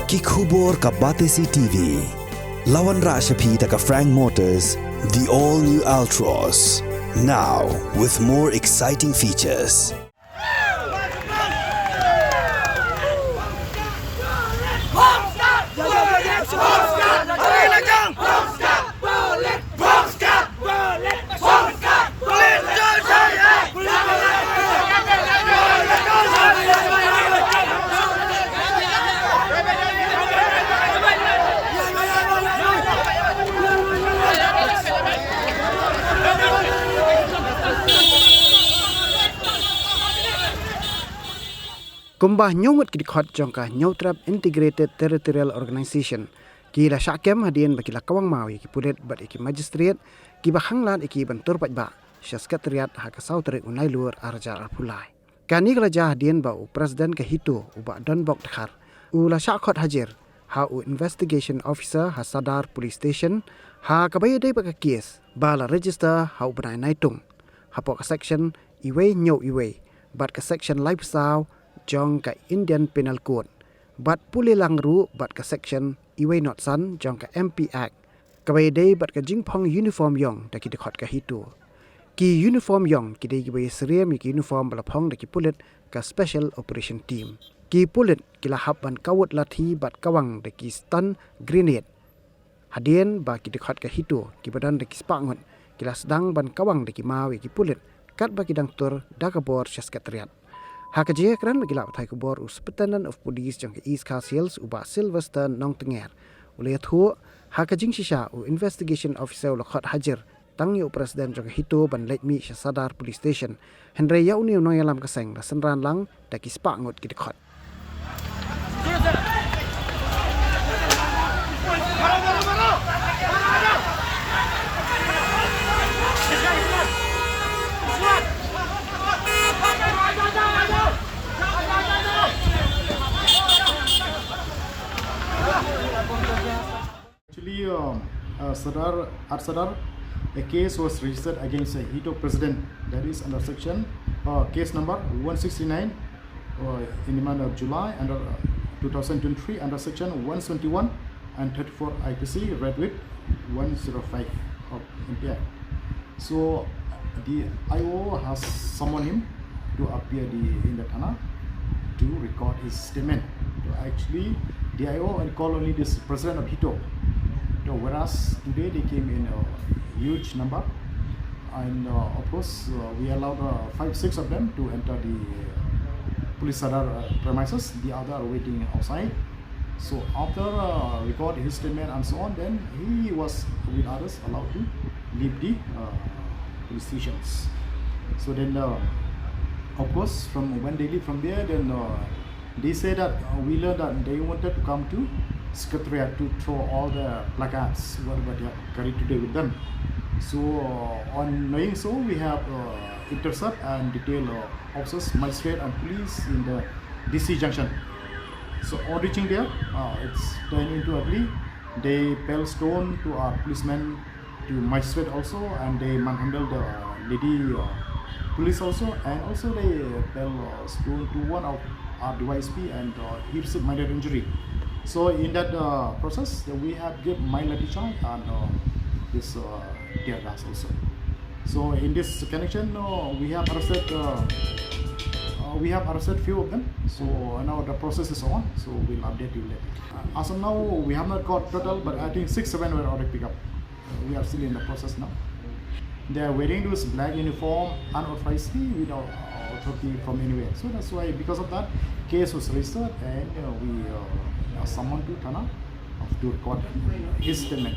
Ki khubor ka Batesi TV. Lawan Rashapi taka Frank Motors, the all-new Altros. Now with more exciting features. Kumbah Ngut ki Dkhot jongka Neutrap Integrated Territorial Organization ki la syakem hadien bagi la kawang mawi ki Pulit bat ki magistrate ki bahanglan ki bentur pajba sekretariat hak sautrik unai luar arja pulai kani kala hadien ba presiden ke Hito uba don bok Dkhot la syakot hajar ha investigation officer ha sadar police station ha kabay dai ba kes ba la register ha benai naitung ha pok section iwe nyau iwe bat ke section lifestyle jong ka Indian Penal Code bat pulilang ru bat ka section iwe not san jong ka MP Act kabay day bat ka jingpong uniform yong da ki Dkhot ka Hito ki uniform yong ki day gibe serem ki uniform balapong da ki Pulit ka special operation team ki Pulit ki lahap ban kawut lathi bat kawang da ki stun grenade hadien ba ki Dkhot ka Hito ki badan da ki spangun ki la sedang ban kawang da ki mawi ki Pulit kat ba ki dang tur da ka bor sekretariat Hakajia kran bagi lap thai kubor Superintendent of Police jang ke East Coast Hills uba Silverstone Nong Tenger. Ulay thu hakajing Shah investigation officer Dkhot hajar tang yu presiden jang Hito ban let mi sadar police station. Henry yau ni no yalam kaseng da senran lang da ki spa ngut ki Dkhot. Actually, Sadar, a case was registered against a Hito president, that is under section case number 169 in the month of July under 2023 under section 171 and 34 IPC read with 105 of MPI. So the IO has summoned him to appear in the Thana to record his statement. So actually, the IO called only this president of Hito. So whereas today they came in a huge number, and of course we allowed 5-6 of them to enter the police sadar premises. The other are waiting outside. So after record his statement and so on, then he was with others allowed to leave the police stations. So then, of course, from when they leave from there, then they say that we learned that they wanted to come to secretariat to throw all the placards whatever they have carried today with them. So on knowing so, we have intercept and detail officers, magistrate and police in the DC junction. So on reaching there, it's turned into ugly. They fell stone to our policemen, to magistrate also, and they manhandled the lady police also, and also they fell stone to one of our DYSP and he received minor injury. So in that process, we have given mild lathi charge and this tear gas also. So in this connection, we have arrested few of them. So now the process is on. So we'll update you later. As of now, we have not got total, but I think 6-7 were already picked up. We are still in the process now. They are wearing this black uniform unauthorizedly without authority from anywhere. So that's why, because of that, case was registered and we summoned to Thana to record his statement.